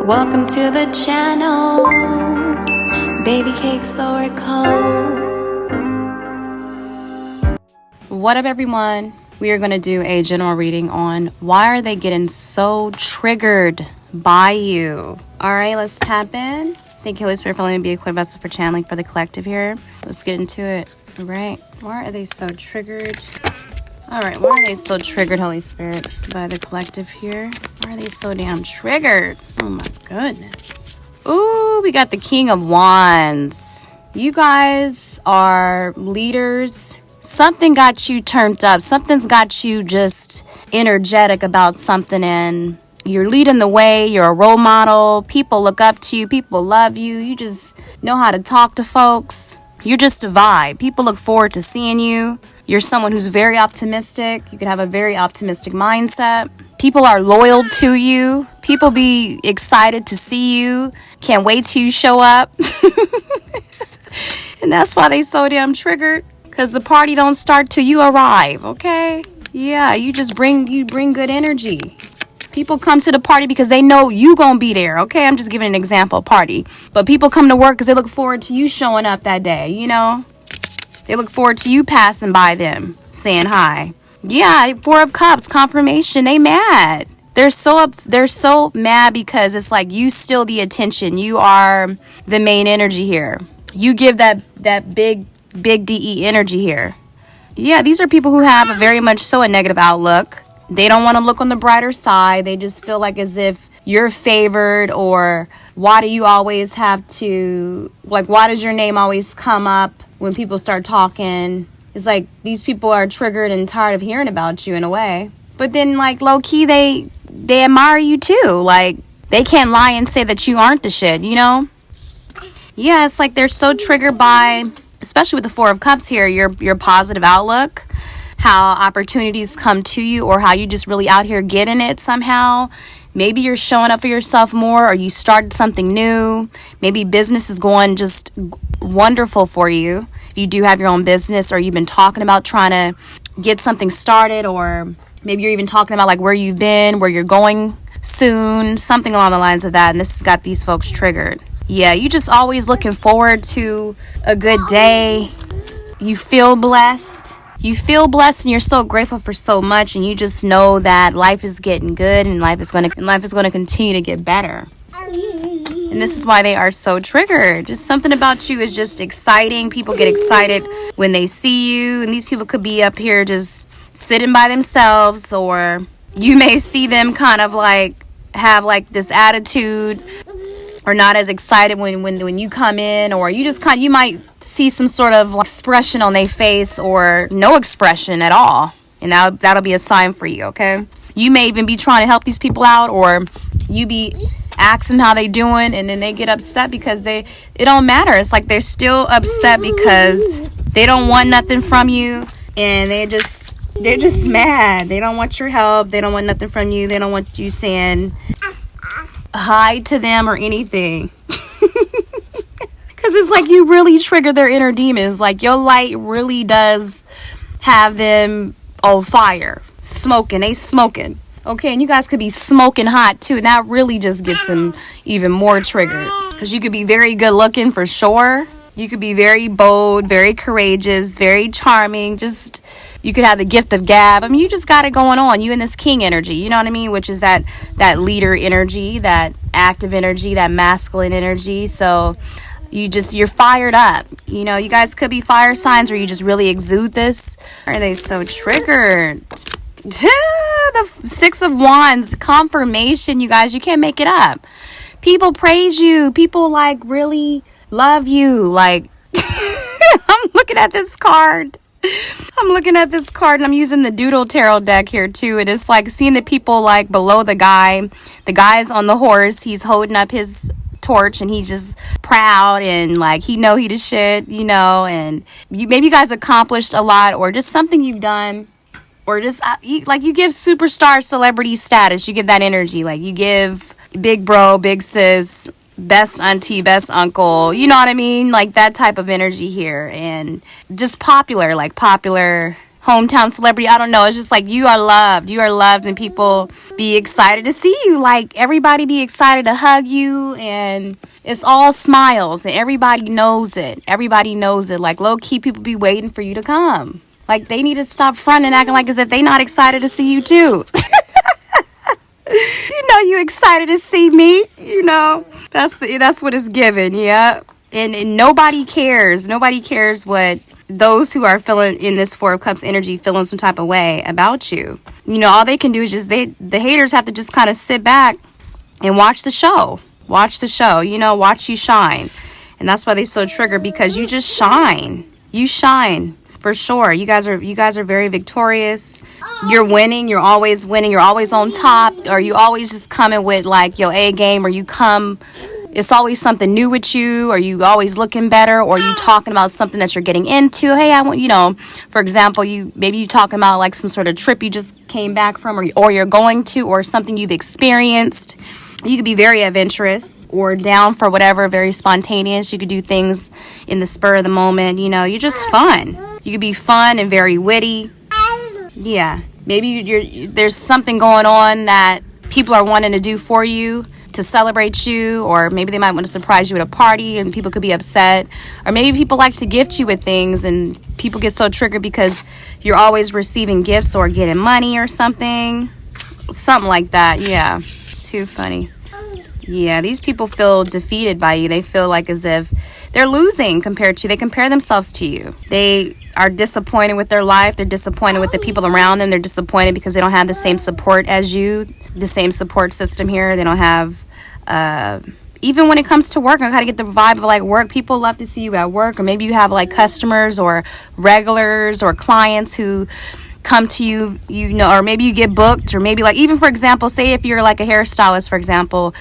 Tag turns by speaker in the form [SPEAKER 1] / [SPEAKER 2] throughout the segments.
[SPEAKER 1] Welcome to the channel, Babycakes Oracle. What up, everyone? We are going to do a general reading on why are they getting so triggered by you. All right, let's tap in. Thank you, Holy Spirit, for letting me be a clear vessel for channeling for the collective here. Let's get into it. All right, why are they so triggered? All right, why are they so triggered, Holy Spirit, by the collective here? Why are they so damn triggered? Oh my goodness. Ooh, we got the King of Wands. You guys are leaders. Something got you turned up. Something's got you just energetic about something, and you're leading the way. You're a role model. People look up to you. People love you. You just know how to talk to folks. You're just a vibe. People look forward to seeing you. You're someone who's very optimistic. You can have a very optimistic mindset. People are loyal to you. People be excited to see you. Can't wait till you show up. And that's why they so damn triggered. Because the party don't start till you arrive, okay? Yeah, you bring good energy. People come to the party because they know you gonna be there, okay? I'm just giving an example, party. But people come to work because they look forward to you showing up that day, you know? They look forward to you passing by them, saying hi. Yeah, Four of Cups, confirmation. They mad. They're so mad because it's like you steal the attention. You are the main energy here. You give that big DE energy here. Yeah, these are people who have a very much so a negative outlook. They don't want to look on the brighter side. They just feel like as if you're favored, or why do you always have to, like, why does your name always come up when people start talking? It's like these people are triggered and tired of hearing about you in a way. But then, like, low-key, they admire you too. Like, they can't lie and say that you aren't the shit, you know? Yeah, it's like they're so triggered by, especially with the Four of Cups here, your positive outlook, how opportunities come to you, or how you just really out here getting it somehow. Maybe you're showing up for yourself more, or you started something new. Maybe business is going just wonderful for you. If you do have your own business, or you've been talking about trying to get something started, or maybe you're even talking about like where you've been, where you're going soon, something along the lines of that. And this has got these folks triggered. Yeah, you just always looking forward to a good day. You feel blessed. You feel blessed, and you're so grateful for so much, and you just know that life is getting good, and life is going to continue to get better. And this is why they are so triggered. Just something about you is just exciting. People get excited when they see you, and these people could be up here just sitting by themselves, or you may see them kind of like have like this attitude, or not as excited when you come in, or you might see some sort of expression on their face, or no expression at all, and that'll be a sign for you, okay? You may even be trying to help these people out, or you be asking how they doing, and then they get upset because it don't matter. It's like they're still upset because they don't want nothing from you, and they're just mad. They don't want your help. They don't want nothing from you. They don't want you saying hi to them or anything. Because it's like you really trigger their inner demons. Like your light really does have them on fire, smoking. They smoking. Okay, and you guys could be smoking hot too, and that really just gets them even more triggered. Because you could be very good looking for sure. You could be very bold, very courageous, very charming. Just, you could have the gift of gab. I mean, you just got it going on. You and this king energy, you know what I mean? Which is that leader energy, that active energy, that masculine energy. So you're fired up. You know, you guys could be fire signs, or you just really exude this. Why are they so triggered? The Six of Wands, confirmation, you guys. You can't make it up. People praise you. People like really love you. Like, I'm looking at this card. And I'm using the Doodle Tarot deck here too. And it's like seeing the people like below the guy. The guy's on the horse. He's holding up his torch, and he's just proud, and like he the shit, you know. And maybe you guys accomplished a lot, or just something you've done, or just you give superstar celebrity status. You give that energy. Like you give big bro, big sis, best auntie, best uncle, you know what I mean? Like that type of energy here. And just popular hometown celebrity. I don't know. It's just like you are loved. You are loved, and people be excited to see you. Like everybody be excited to hug you, and it's all smiles, and everybody knows it. Everybody knows it. Like low key, people be waiting for you to come. Like they need to stop fronting and acting like as if they not excited to see you too. You know you excited to see me. You know that's what it's given. Yeah, and nobody cares. Nobody cares what those who are feeling in this Four of Cups energy feeling some type of way about you. You know, all they can do is just the haters have to just kind of sit back and watch the show. Watch the show, you know, watch you shine. And that's why they so triggered, because you just shine. You shine for sure. You guys are very victorious. You're winning. You're always winning. You're always on top, or you always just coming with like your A game, or you come. It's always something new with you, or you always looking better, or you talking about something that you're getting into. Hey, I want, you know, for example, maybe you talking about like some sort of trip you just came back from, or you're going to, or something you've experienced. You could be very adventurous or down for whatever, very spontaneous. You could do things in the spur of the moment. You know, you're just fun. You could be fun and very witty. Yeah, maybe there's something going on that people are wanting to do for you to celebrate you, or maybe they might want to surprise you at a party and people could be upset, or maybe people like to gift you with things and people get so triggered because you're always receiving gifts or getting money or something like that. Yeah, too funny. Yeah, these people feel defeated by you. They feel like as if they're losing compared to you. They compare themselves to you. They are disappointed with their life. They're disappointed with the people around them. They're disappointed because they don't have the same support as you, the same support system here. They don't have, even when it comes to work, I gotta get the vibe of like work. People love to see you at work, or maybe you have like customers or regulars or clients who come to you, you know, or maybe you get booked, or maybe like, even for example, say if you're like a hairstylist, for example,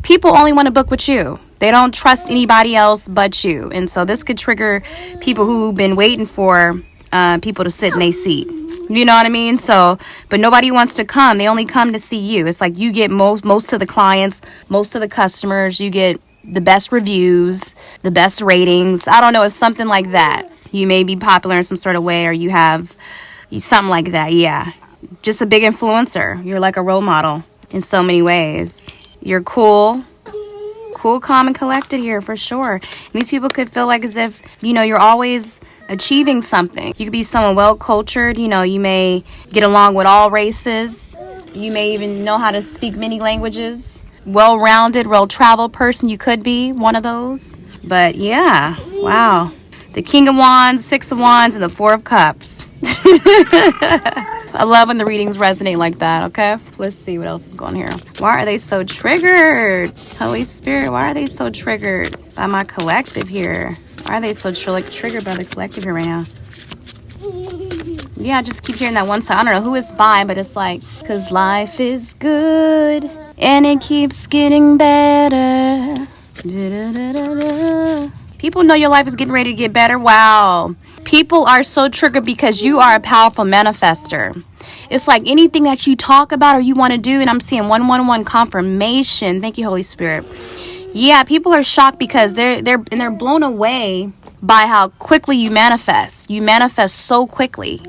[SPEAKER 1] people only want to book with you. They don't trust anybody else but you. And so this could trigger people who've been waiting for people to sit in their seat. You know what I mean? So, but nobody wants to come. They only come to see you. It's like you get most of the clients, most of the customers. You get the best reviews, the best ratings. I don't know. It's something like that. You may be popular in some sort of way, or you have something like that. Yeah. Just a big influencer. You're like a role model in so many ways. You're cool, calm, and collected here for sure. And these people could feel like as if, you know, you're always achieving something. You could be someone well-cultured. You know, you may get along with all races. You may even know how to speak many languages. Well-rounded, well-traveled person. You could be one of those. But yeah, wow. The King of Wands, Six of Wands, and the Four of Cups. I love when the readings resonate like that, okay? Let's see what else is going here. Why are they so triggered? Holy Spirit, why are they so triggered by my collective here? Why are they so triggered by the collective here right now? Yeah, I just keep hearing that one song. I don't know who it's by, but it's like, 'cause life is good and it keeps getting better. Da-da-da-da-da. People know your life is getting ready to get better. Wow. People are so triggered because you are a powerful manifester. It's like anything that you talk about or you want to do, and I'm seeing 111 confirmation. Thank you, Holy Spirit. Yeah, people are shocked because they're blown away by how quickly you manifest. You manifest so quickly.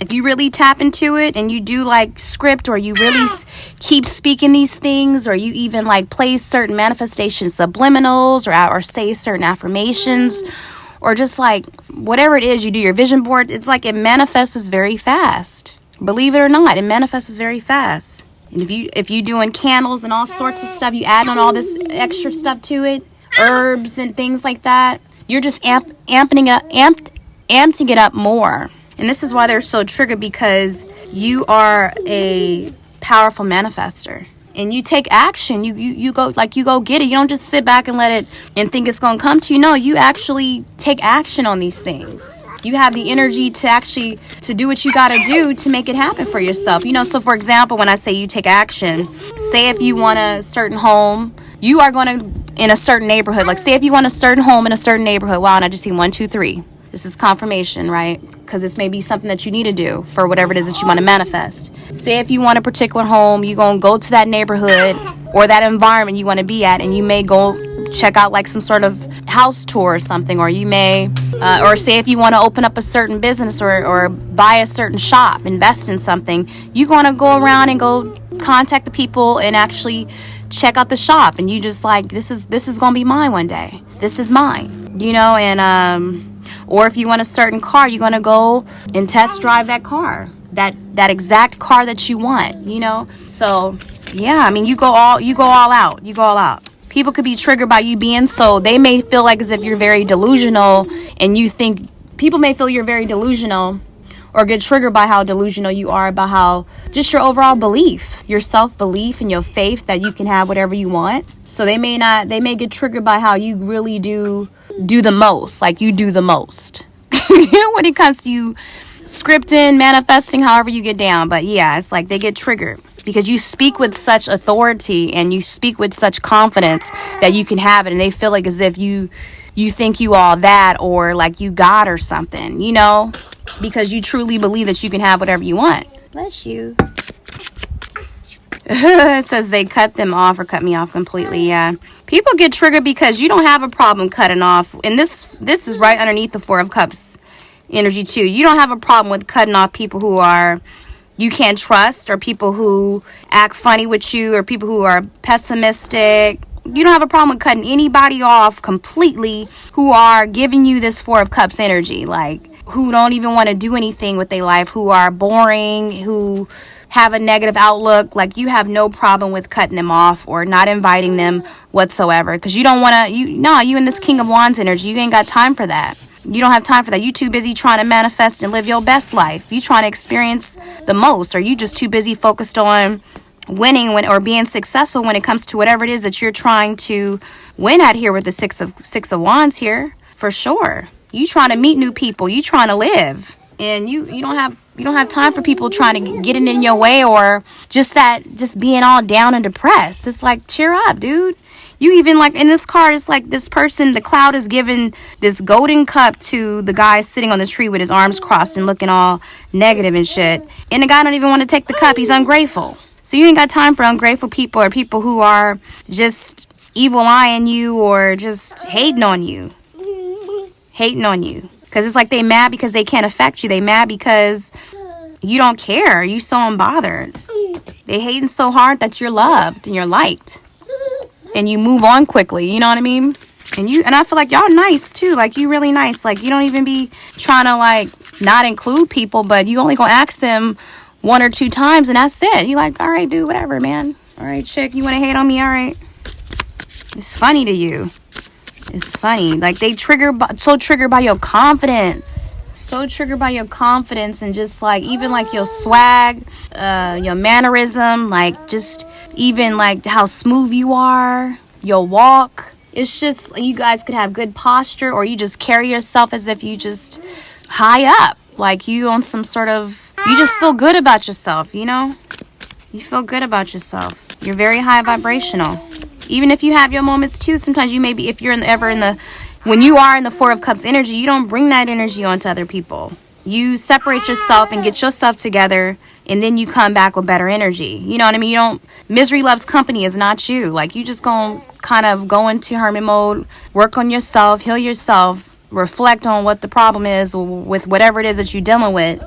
[SPEAKER 1] If you really tap into it and you do like script, or you really keep speaking these things, or you even like play certain manifestation subliminals, or say certain affirmations, or just like whatever it is you do, your vision board, it's like it manifests very fast. Believe it or not, it manifests very fast. And if you doing candles and all sorts of stuff, you add on all this extra stuff to it, herbs and things like that, you're just amping it up more. And this is why they're so triggered, because you are a powerful manifester. And you take action. You go get it. You don't just sit back and let it and think it's going to come to you. No, you actually take action on these things. You have the energy to do what you got to do to make it happen for yourself. You know, so for example, when I say you take action, say if you want a certain home, you are going to, in a certain neighborhood, like say if you want a certain home in a certain neighborhood. Wow, and I just see 1, 2, 3. This is confirmation, right? Because this may be something that you need to do for whatever it is that you want to manifest. Say if you want a particular home, you're going to go to that neighborhood or that environment you want to be at, and you may go check out like some sort of house tour or something, or you may, or say if you want to open up a certain business or buy a certain shop, invest in something, you're going to go around and go contact the people and actually check out the shop, and you just like, this is going to be mine one day. This is mine, and or if you want a certain car, you're going to go and test drive that car, that exact car that you want, So, yeah, I mean, you go all out. People could be triggered by you being they may feel like as if you're very delusional, and people may feel you're very delusional or get triggered by how delusional you are, about how just your overall belief, your self-belief and your faith that you can have whatever you want. So they may get triggered by how you really do the most, like you do the most when it comes to you scripting, manifesting, however you get down. But yeah, it's like they get triggered because you speak with such authority and you speak with such confidence that you can have it, and they feel like as if you think you all that, or like you God or something, because you truly believe that you can have whatever you want. Bless you. It says they cut them off or cut me off completely. Yeah, people get triggered because you don't have a problem cutting off, and this is right underneath the Four of Cups energy too. You don't have a problem with cutting off people who you can't trust, or people who act funny with you, or people who are pessimistic. You don't have a problem with cutting anybody off completely who are giving you this Four of Cups energy, like who don't even want to do anything with their life, who are boring, who have a negative outlook. Like, you have no problem with cutting them off or not inviting them whatsoever, because you don't want to, you in this King of Wands energy, you ain't got time for that. You don't have time for that. You too busy trying to manifest and live your best life. You trying to experience the most, or you just too busy focused on winning or being successful when it comes to whatever it is that you're trying to win at here with the Six of Wands here, for sure. You trying to meet new people. You trying to live, and you don't have time for people trying to get in your way, or just being all down and depressed. It's like, cheer up, dude. You even, like, in this card, it's like this person, the cloud is giving this golden cup to the guy sitting on the tree with his arms crossed and looking all negative and shit. And the guy don't even want to take the cup. He's ungrateful. So you ain't got time for ungrateful people, or people who are just evil eyeing you, or just hating on you. Because it's like they mad because they can't affect you. They mad because you don't care. You so unbothered. They hating so hard that you're loved and you're liked. And you move on quickly, you know what I mean? And I feel like y'all nice too. Like, you really nice. Like, you don't even be trying to, like, not include people, but you only gonna ask them 1 or 2 times, and that's it. You like, all right, dude, whatever, man. All right, chick, you want to hate on me? All right. It's funny to you. It's funny. Like, they so triggered by your confidence. So triggered by your confidence, and just, like, even, like, your swag, your mannerism, like, just even, like, how smooth you are, your walk. It's just, you guys could have good posture, or you just carry yourself as if you just high up. Like, you on some sort of, you just feel good about yourself, You feel good about yourself. You're very high vibrational. Even if you have your moments too, sometimes you may be, if you're when you are in the Four of Cups energy, you don't bring that energy onto other people. You separate yourself and get yourself together, and then you come back with better energy. You know what I mean? Misery loves company is not you. Like, you just gonna kind of go into hermit mode, work on yourself, heal yourself, reflect on what the problem is with whatever it is that you're dealing with,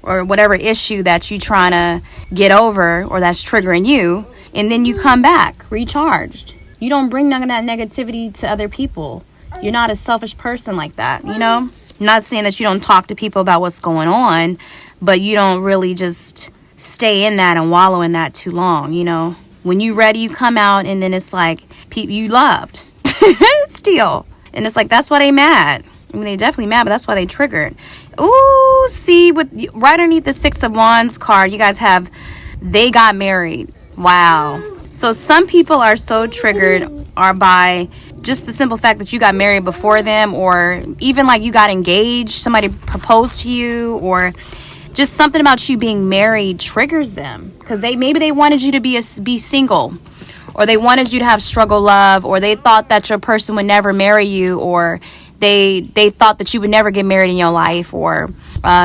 [SPEAKER 1] or whatever issue that you're trying to get over, or that's triggering you. And then you come back recharged. You don't bring none of that negativity to other people. You're not a selfish person like that, I'm not saying that you don't talk to people about what's going on, but you don't really just stay in that and wallow in that too long, When you ready, you come out, and then it's like, you loved still. And it's like, that's why they mad. I mean, they definitely mad, but that's why they triggered. Ooh, see, right underneath the Six of Wands card, you guys have, they got married. Wow. So some people are so triggered are by just the simple fact that you got married before them, or even like you got engaged, somebody proposed to you, or just something about you being married triggers them, because maybe they wanted you to be single, or they wanted you to have struggle love, or they thought that your person would never marry you, or they thought that you would never get married in your life, or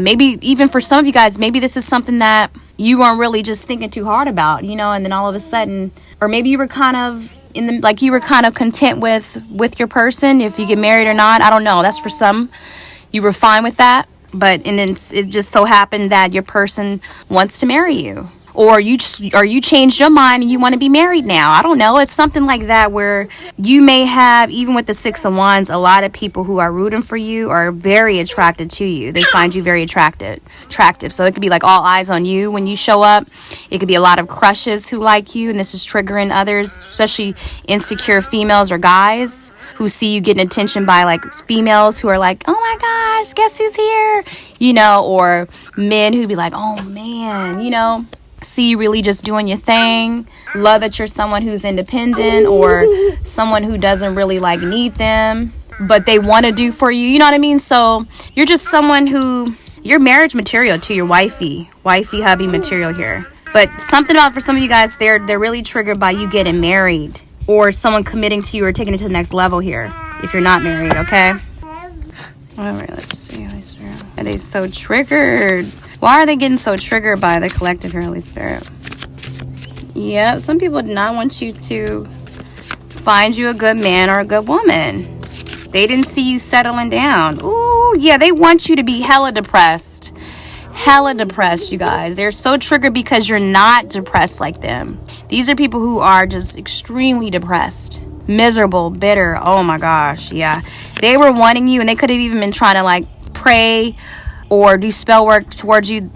[SPEAKER 1] maybe even for some of you guys, maybe this is something that you weren't really just thinking too hard about, and then all of a sudden, or maybe you were kind of in the, like you were kind of content with your person, if you get married or not. I don't know. That's for some. You were fine with that, but and then it just so happened that your person wants to marry you. Or you changed your mind and you want to be married now. I don't know. It's something like that where you may have, even with the 6 of Wands, a lot of people who are rooting for you are very attracted to you. They find you very attractive. So it could be like all eyes on you when you show up. It could be a lot of crushes who like you, and this is triggering others, especially insecure females or guys who see you getting attention by like females who are like, oh my gosh, guess who's here? You know, or men who be like, oh man, you know. See you really just doing your thing. Love that you're someone who's independent or someone who doesn't really like need them, but they want to do for you. You know what I mean? So you're just someone who, you're marriage material to your wifey, hubby material here. But something about, for some of you guys, they're really triggered by you getting married or someone committing to you or taking it to the next level here if you're not married, okay? All right, let's see. Are they so triggered? Why are they getting so triggered by the collective here, Holy Spirit? Yeah, some people do not want you to find you a good man or a good woman. They didn't see you settling down. Ooh, yeah, they want you to be hella depressed. Hella depressed, you guys. They're so triggered because you're not depressed like them. These are people who are just extremely depressed. Miserable, bitter. Oh my gosh, yeah. They were wanting you, and they could have even been trying to like pray or do spell work towards you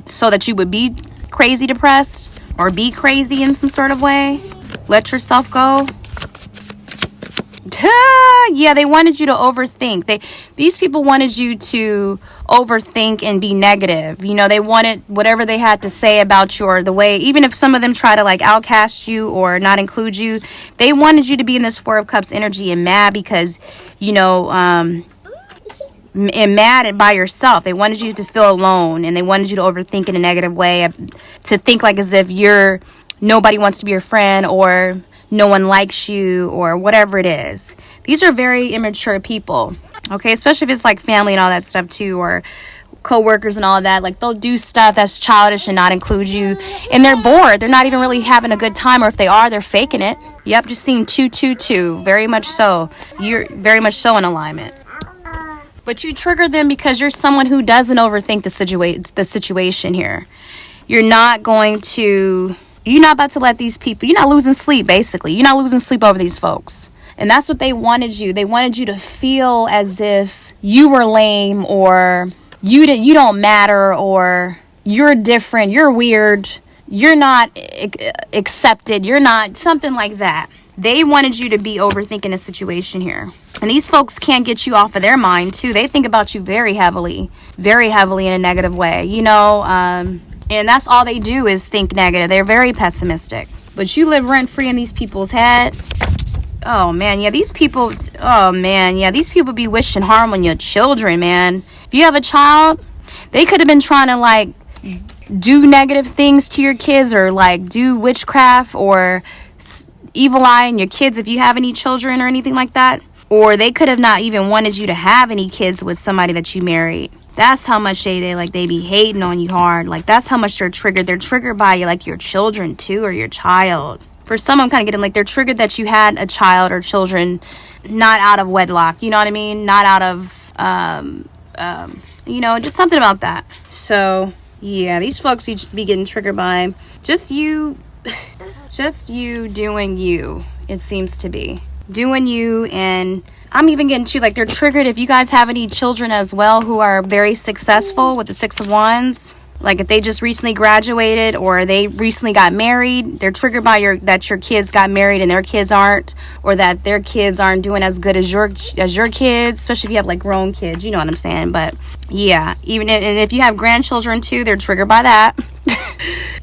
[SPEAKER 1] so that you would be crazy depressed or be crazy in some sort of way. Let yourself go. Yeah, they wanted you to overthink. These people wanted you to overthink and be negative. You know, they wanted whatever they had to say about you, or the way, even if some of them try to like outcast you or not include you, they wanted you to be in this 4 of Cups energy and mad because, you know, and mad by yourself. They wanted you to feel alone, and they wanted you to overthink in a negative way, to think like as if nobody wants to be your friend, or no one likes you, or whatever it is. These are very immature people, okay? Especially if it's like family and all that stuff too, or co-workers and all of that. Like, they'll do stuff that's childish and not include you, and they're bored. They're not even really having a good time, or if they are, they're faking it. Yep, just seeing 222. Very much so. You're very much so in alignment. But you trigger them because you're someone who doesn't overthink the situation here. You're not about to let these people, you're not losing sleep, basically. You're not losing sleep over these folks. And that's what they wanted you. They wanted you to feel as if you were lame, or you don't matter, or you're different, you're weird, you're not accepted, you're not, something like that. They wanted you to be overthinking the situation here. And these folks can't get you off of their mind, too. They think about you very heavily in a negative way, you know. And that's all they do is think negative. They're very pessimistic. But you live rent-free in these people's head. Oh, man. Yeah, these people be wishing harm on your children, man. If you have a child, they could have been trying to, like, do negative things to your kids, or, like, do witchcraft or evil eye in your kids if you have any children or anything like that. Or they could have not even wanted you to have any kids with somebody that you married. That's how much they be hating on you hard. Like, that's how much they're triggered. They're triggered by like your children too, or your child. For some, I'm kind of getting like they're triggered that you had a child or children not out of wedlock. You know what I mean? Not out of, you know, just something about that. So yeah, these folks you be getting triggered by just you doing you. It seems to be doing you. And I'm even getting to like they're triggered if you guys have any children as well who are very successful with the 6 of Wands. Like if they just recently graduated or they recently got married, they're triggered by that your kids got married and their kids aren't, or that their kids aren't doing as good as your kids, especially if you have like grown kids, you know what I'm saying? But yeah, even if you have grandchildren too, they're triggered by that.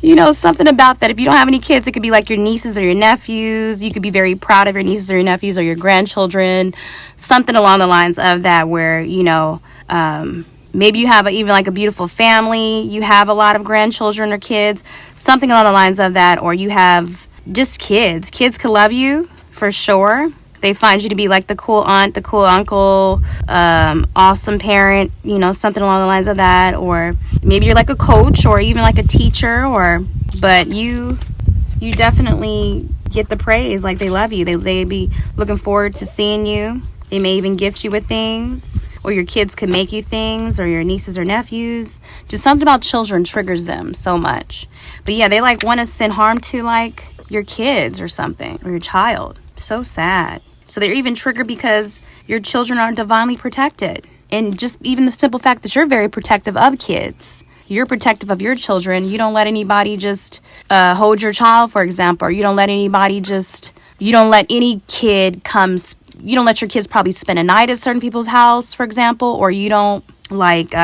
[SPEAKER 1] You know, something about that. If you don't have any kids, it could be like your nieces or your nephews. You could be very proud of your nieces or your nephews or your grandchildren. Something along the lines of that where, you know, maybe you have even like a beautiful family. You have a lot of grandchildren or kids. Something along the lines of that. Or you have just kids. Kids could love you for sure. They find you to be like the cool aunt, the cool uncle, awesome parent, you know, something along the lines of that. Or maybe you're like a coach or even like a teacher, but you definitely get the praise, like they love you. They be looking forward to seeing you. They may even gift you with things, or your kids could make you things, or your nieces or nephews. Just something about children triggers them so much. But yeah, they like want to send harm to like your kids or something, or your child. So sad. So they're even triggered because your children are divinely protected. And just even the simple fact that you're very protective of kids. You're protective of your children. You don't let anybody just hold your child, for example. Or you don't let anybody you don't let any kid you don't let your kids probably spend a night at certain people's house, for example. Or you don't like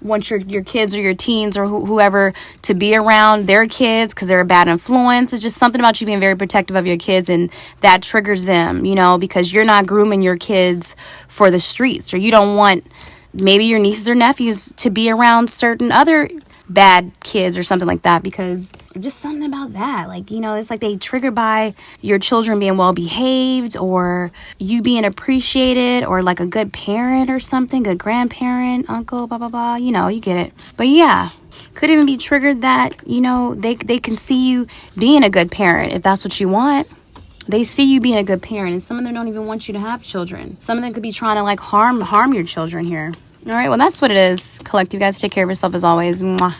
[SPEAKER 1] want your kids or your teens or whoever to be around their kids because they're a bad influence. It's just something about you being very protective of your kids, and that triggers them, because you're not grooming your kids for the streets, or you don't want maybe your nieces or nephews to be around certain other bad kids or something like that, because just something about that, like, it's like they triggered by your children being well behaved, or you being appreciated, or like a good parent or something, good grandparent, uncle, blah blah blah, you get it. But yeah, could even be triggered that they can see you being a good parent if that's what you want. They see you being a good parent, and some of them don't even want you to have children. Some of them could be trying to like harm your children here. All right, well, that's what it is. Collective, you guys take care of yourself as always. Mwah.